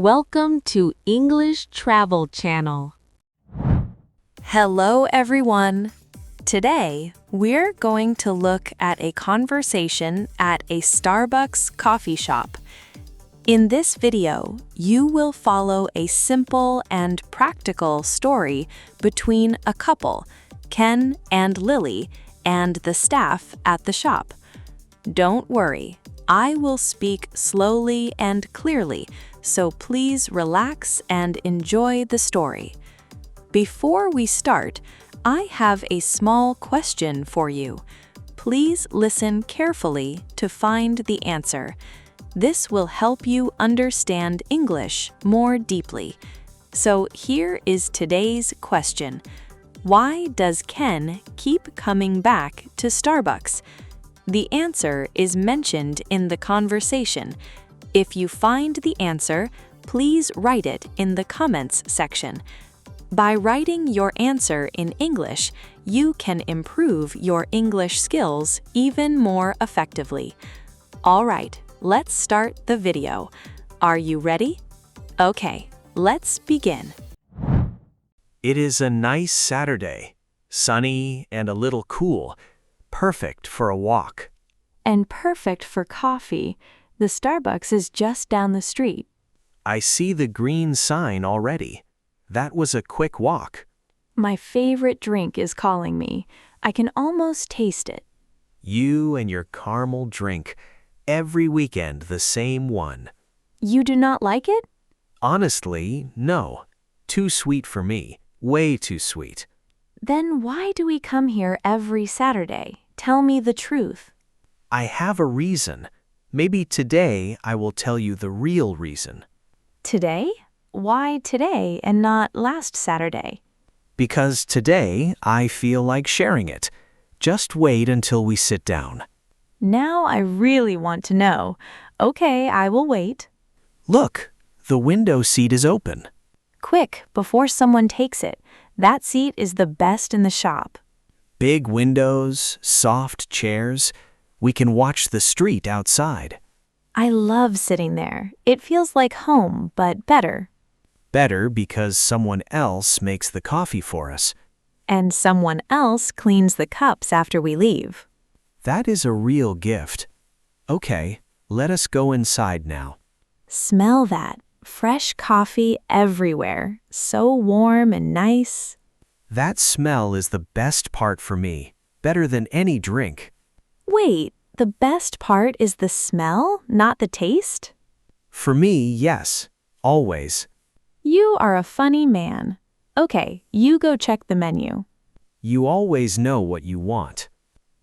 Welcome to English Travel Channel. Hello, everyone. Today, we're going to look at a conversation at a Starbucks coffee shop. In this video, you will follow a simple and practical story between a couple, Ken and Lily, and the staff at the shop. Don't worry, I will speak slowly and clearly, so please relax and enjoy the story. Before we start, I have a small question for you. Please listen carefully to find the answer. This will help you understand English more deeply. So here is today's question. Why does Ken keep coming back to Starbucks? The answer is mentioned in the conversation. If you find the answer, please write it in the comments section. By writing your answer in English, you can improve your English skills even more effectively. All right, let's start the video. Are you ready? Okay, let's begin. It is a nice Saturday, sunny and a little cool, perfect for a walk. And perfect for coffee. The Starbucks is just down the street. I see the green sign already. That was a quick walk. My favorite drink is calling me. I can almost taste it. You and your caramel drink. Every weekend the same one. You do not like it? Honestly, no. Too sweet for me. Way too sweet. Then why do we come here every Saturday? Tell me the truth. I have a reason. Maybe today I will tell you the real reason. Today? Why today and not last Saturday? Because today I feel like sharing it. Just wait until we sit down. Now I really want to know. Okay, I will wait. Look, the window seat is open. Quick, before someone takes it. That seat is the best in the shop. Big windows, soft chairs. We can watch the street outside. I love sitting there. It feels like home, but better. Better because someone else makes the coffee for us. And someone else cleans the cups after we leave. That is a real gift. Okay, let us go inside now. Smell that. Fresh coffee everywhere. So warm and nice. That smell is the best part for me. Better than any drink. Wait, the best part is the smell, not the taste? For me, yes. Always. You are a funny man. Okay, you go check the menu. You always know what you want.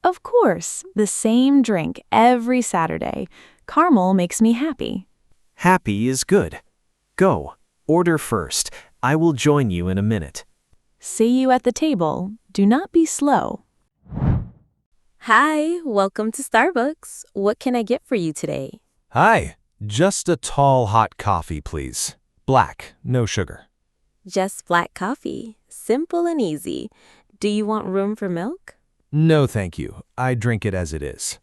Of course, the same drink every Saturday. Caramel makes me happy. Happy is good. Go, order first. I will join you in a minute. See you at the table. Do not be slow. Hi, welcome to Starbucks. What can I get for you today? Hi, just a tall hot coffee, please. Black, no sugar. Just black coffee. Simple and easy. Do you want room for milk? No, thank you. I drink it as it is.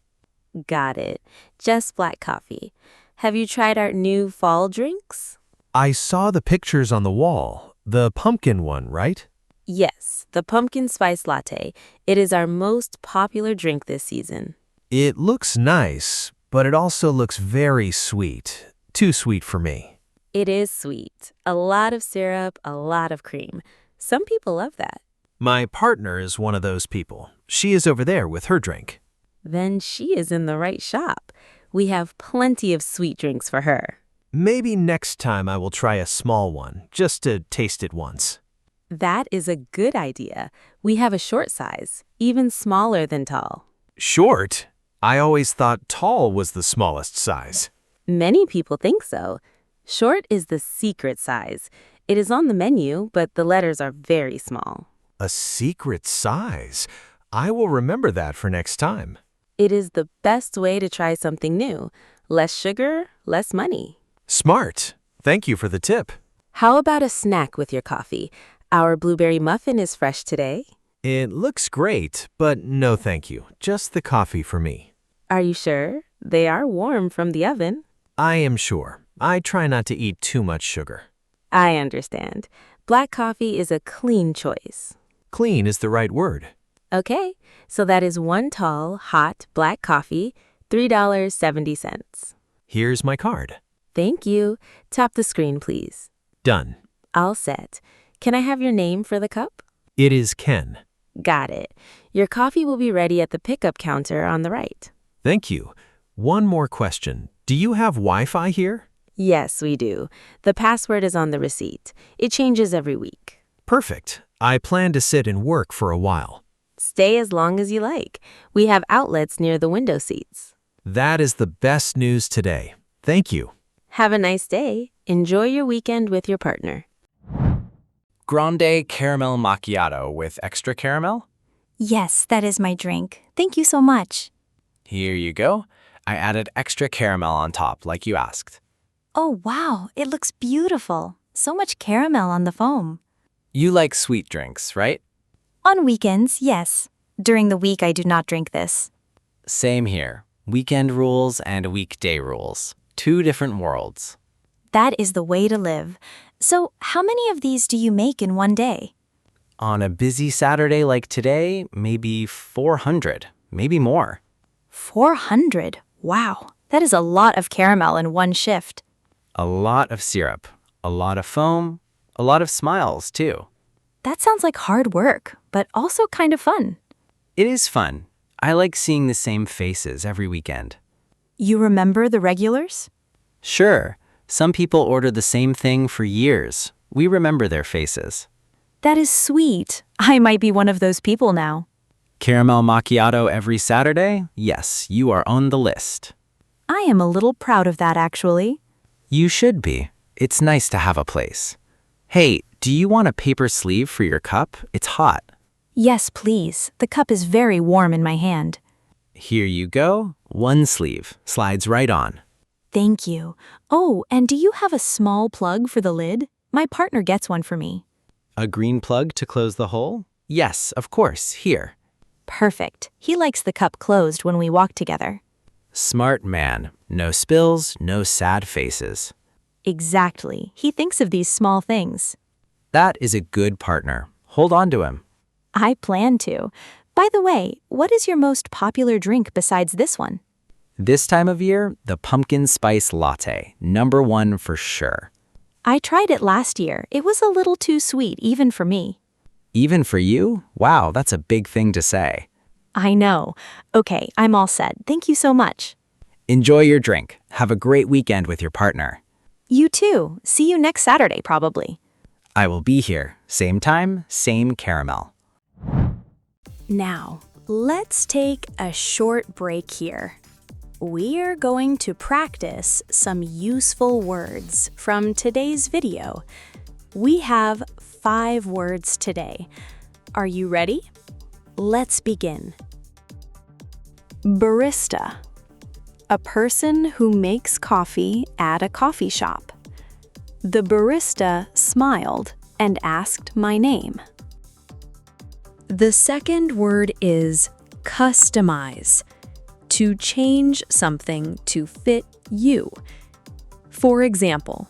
Got it. Just black coffee. Have you tried our new fall drinks? I saw the pictures on the wall. The pumpkin one, right? Yes, the pumpkin spice latte. It is our most popular drink this season. It looks nice, but it also looks very sweet. Too sweet for me. It is sweet. A lot of syrup, a lot of cream. Some people love that. My partner is one of those people. She is over there with her drink. Then she is in the right shop. We have plenty of sweet drinks for her. Maybe next time I will try a small one, just to taste it once. That is a good idea. We have a short size, even smaller than tall. Short? I always thought tall was the smallest size. Many people think so. Short is the secret size. It is on the menu, but the letters are very small. A secret size? I will remember that for next time. It is the best way to try something new. Less sugar, less money. Smart. Thank you for the tip. How about a snack with your coffee? Our blueberry muffin is fresh today. It looks great, but no thank you. Just the coffee for me. Are you sure? They are warm from the oven. I am sure. I try not to eat too much sugar. I understand. Black coffee is a clean choice. Clean is the right word. Okay, so that is one tall, hot black coffee, $3.70. Here's my card. Thank you. Tap the screen, please. Done. All set. Can I have your name for the cup? It is Ken. Got it. Your coffee will be ready at the pickup counter on the right. Thank you. One more question. Do you have Wi-Fi here? Yes, we do. The password is on the receipt. It changes every week. Perfect. I plan to sit and work for a while. Stay as long as you like. We have outlets near the window seats. That is the best news today. Thank you. Have a nice day. Enjoy your weekend with your partner. Grande caramel macchiato with extra caramel? Yes, that is my drink. Thank you so much. Here you go. I added extra caramel on top, like you asked. Oh, wow, it looks beautiful. So much caramel on the foam. You like sweet drinks, right? On weekends, yes. During the week, I do not drink this. Same here. Weekend rules and weekday rules. Two different worlds. That is the way to live. So, how many of these do you make in one day? On a busy Saturday like today, maybe 400, maybe more. 400? Wow, that is a lot of caramel in one shift. A lot of syrup, a lot of foam, a lot of smiles, too. That sounds like hard work, but also kind of fun. It is fun. I like seeing the same faces every weekend. You remember the regulars? Sure, some people order the same thing for years. We remember their faces. That is sweet. I might be one of those people now. Caramel macchiato every Saturday? Yes, you are on the list. I am a little proud of that, actually. You should be. It's nice to have a place. Hey, do you want a paper sleeve for your cup? It's hot. Yes, please. The cup is very warm in my hand. Here you go. One sleeve. Slides right on. Thank you. Oh, and do you have a small plug for the lid? My partner gets one for me. A green plug to close the hole? Yes, of course. Here. Perfect. He likes the cup closed when we walk together. Smart man. No spills, no sad faces. Exactly. He thinks of these small things. That is a good partner. Hold on to him. I plan to. By the way, what is your most popular drink besides this one? This time of year, the pumpkin spice latte. #1 for sure. I tried it last year. It was a little too sweet, even for me. Even for you? Wow, that's a big thing to say. I know. Okay, I'm all set. Thank you so much. Enjoy your drink. Have a great weekend with your partner. You too. See you next Saturday, probably. I will be here. Same time, same caramel. Now, let's take a short break here. We're going to practice some useful words from today's video. We have 5 words today. Are you ready? Let's begin. Barista. A person who makes coffee at a coffee shop. The barista smiled and asked my name. The second word is customize. To change something to fit you. For example,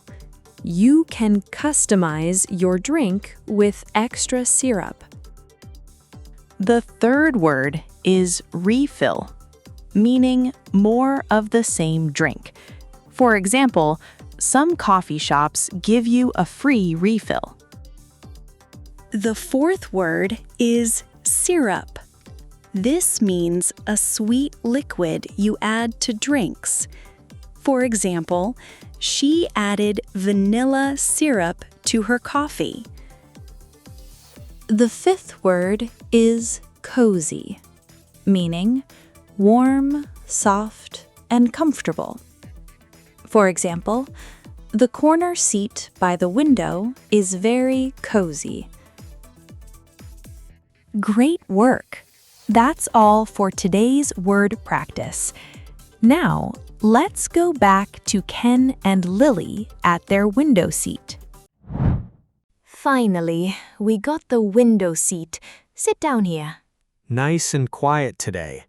you can customize your drink with extra syrup. The third word is refill, meaning more of the same drink. For example, some coffee shops give you a free refill. The fourth word is syrup. This means a sweet liquid you add to drinks. For example, she added vanilla syrup to her coffee. The fifth word is cozy, meaning warm, soft, and comfortable. For example, the corner seat by the window is very cozy. Great work! That's all for today's word practice. Now, let's go back to Ken and Lily at their window seat. Finally, we got the window seat. Sit down here. Nice and quiet today.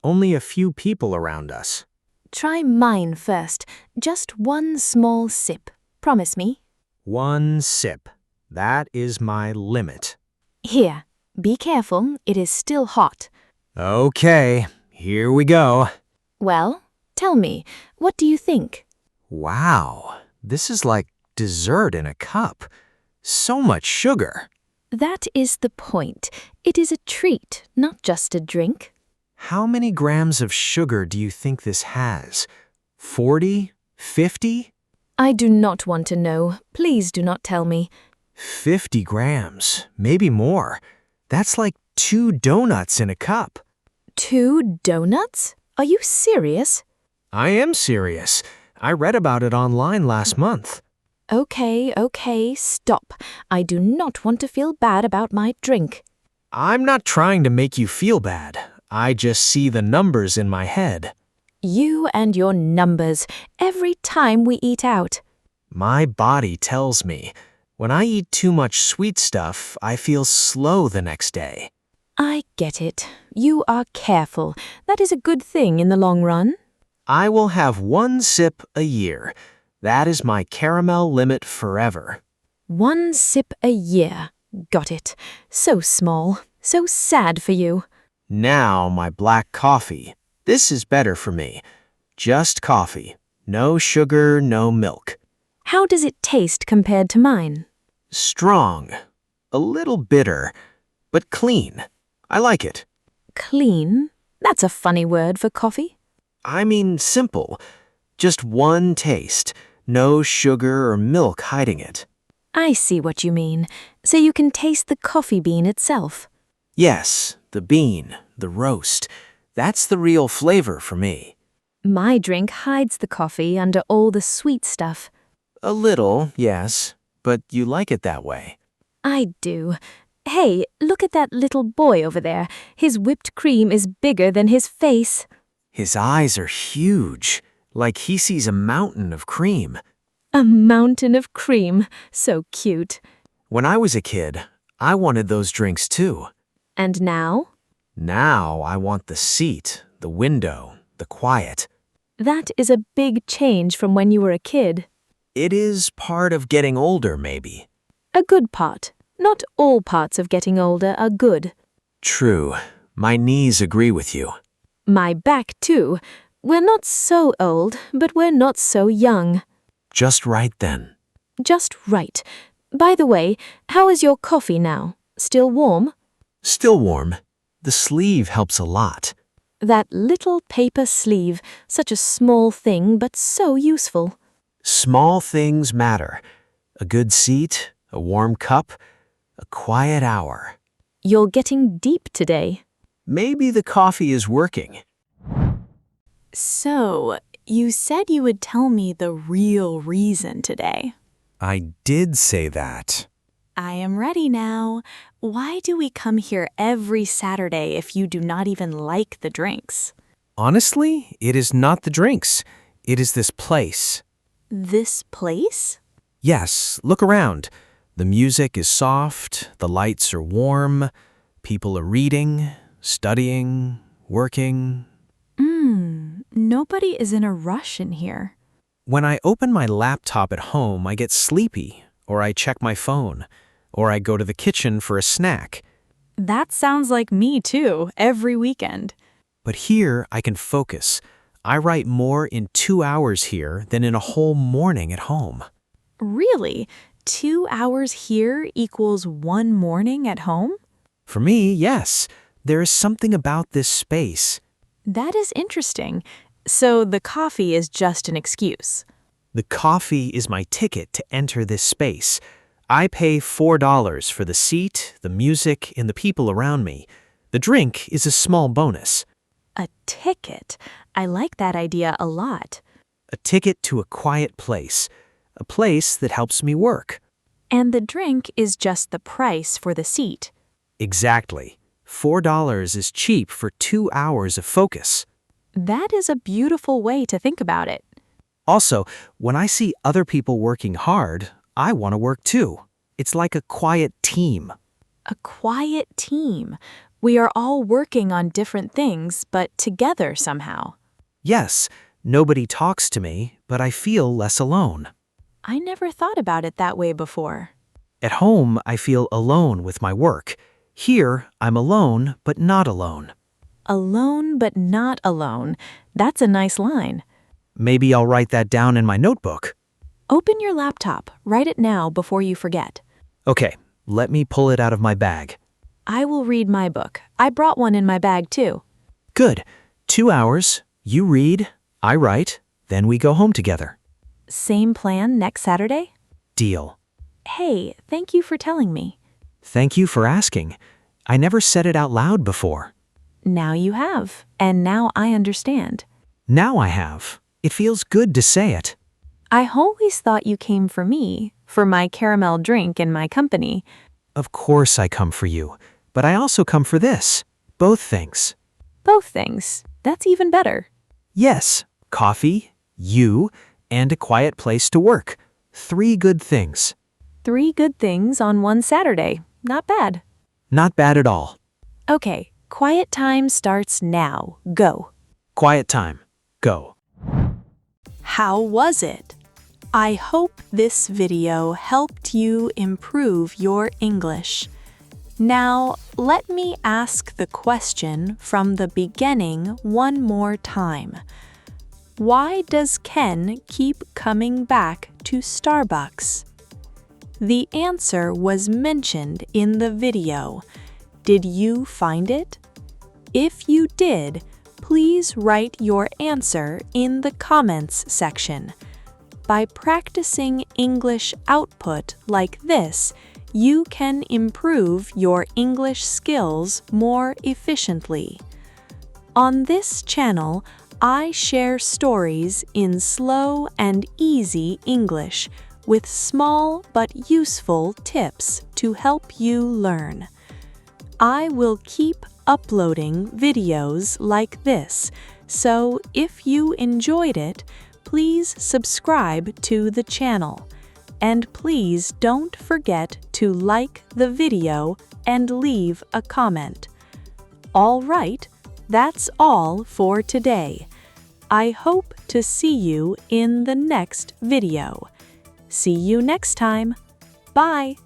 Only a few people around us. try mine first. Just one small sip. Promise me. 1 sip. That is my limit. Here, be careful, it is still hot. Okay, here we go. Well, tell me, what do you think? Wow, this is like dessert in a cup. So much sugar. That is the point. It is a treat, not just a drink. How many grams of sugar do you think this has? 40? 50? I do not want to know. Please do not tell me. 50 grams, maybe more. That's like 2 donuts in a cup. 2 donuts? Are you serious? I am serious. I read about it online last month. Okay, stop. I do not want to feel bad about my drink. I'm not trying to make you feel bad. I just see the numbers in my head. You and your numbers, every time we eat out. My body tells me. When I eat too much sweet stuff, I feel slow the next day. I get it. You are careful. That is a good thing in the long run. I will have 1 sip a year. That is my caramel limit forever. 1 sip a year. Got it. So small. So sad for you. Now my black coffee. This is better for me. Just coffee. No sugar, no milk. How does it taste compared to mine? Strong. A little bitter, but clean. I like it. Clean? That's a funny word for coffee. I mean simple. Just one taste. No sugar or milk hiding it. I see what you mean. So you can taste the coffee bean itself. Yes, the bean, the roast. That's the real flavor for me. My drink hides the coffee under all the sweet stuff. A little, yes, but you like it that way. I do. Hey, look at that little boy over there. His whipped cream is bigger than his face. His eyes are huge, like he sees a mountain of cream. A mountain of cream. So cute. When I was a kid, I wanted those drinks too. And now? Now I want the seat, the window, the quiet. That is a big change from when you were a kid. It is part of getting older, maybe. A good part. Not all parts of getting older are good. True. My knees agree with you. My back, too. We're not so old, but we're not so young. Just right then. Just right. By the way, how is your coffee now? Still warm? Still warm. The sleeve helps a lot. That little paper sleeve, such a small thing, but so useful. Small things matter. A good seat, a warm cup, a quiet hour. You're getting deep today. Maybe the coffee is working. So, you said you would tell me the real reason today. I did say that. I am ready now. Why do we come here every Saturday if you do not even like the drinks? Honestly, it is not the drinks. It is this place. This place? Yes, look around. The music is soft, the lights are warm, people are reading, studying, working. Nobody is in a rush in here. When I open my laptop at home, I get sleepy, or I check my phone, or I go to the kitchen for a snack. That sounds like me too, every weekend. But here I can focus. I write more in 2 hours here than in a whole morning at home. Really? 2 hours here equals 1 morning at home? For me, yes. There is something about this space. That is interesting. So the coffee is just an excuse. The coffee is my ticket to enter this space. I pay $4 for the seat, the music, and the people around me. The drink is a small bonus. A ticket? I like that idea a lot. A ticket to a quiet place. A place that helps me work. And the drink is just the price for the seat. Exactly. $4 is cheap for 2 hours of focus. That is a beautiful way to think about it. Also, when I see other people working hard, I want to work too. It's like a quiet team. A quiet team. We are all working on different things, but together somehow. Yes, Nobody talks to me, but I feel less alone. I never thought about it that way before. At home, I feel alone with my work. Here, I'm alone, but not alone. Alone but not alone. That's a nice line. Maybe I'll write that down in my notebook. Open your laptop. Write it now before you forget. Okay, let me pull it out of my bag. I will read my book. I brought one in my bag too. Good. 2 hours. You read, I write, then we go home together. Same plan next Saturday? Deal. Hey, thank you for telling me. Thank you for asking. I never said it out loud before. Now you have, and now I understand. Now I have. It feels good to say it. I always thought you came for me, for my caramel drink and my company. Of course I come for you, but I also come for this. Both things. Both things. That's even better. Yes, coffee, you, and a quiet place to work. 3 good things. 3 good things on one Saturday. Not bad. Not bad at all. Okay, quiet time starts now. Go. Quiet time. Go. How was it? I hope this video helped you improve your English. Now, let me ask the question from the beginning one more time. Why does Ken keep coming back to Starbucks? The answer was mentioned in the video. Did you find it? If you did, please write your answer in the comments section. By practicing English output like this, you can improve your English skills more efficiently. On this channel, I share stories in slow and easy English with small but useful tips to help you learn. I will keep uploading videos like this, so if you enjoyed it, please subscribe to the channel. And please don't forget to like the video and leave a comment. All right, that's all for today. I hope to see you in the next video. See you next time. Bye!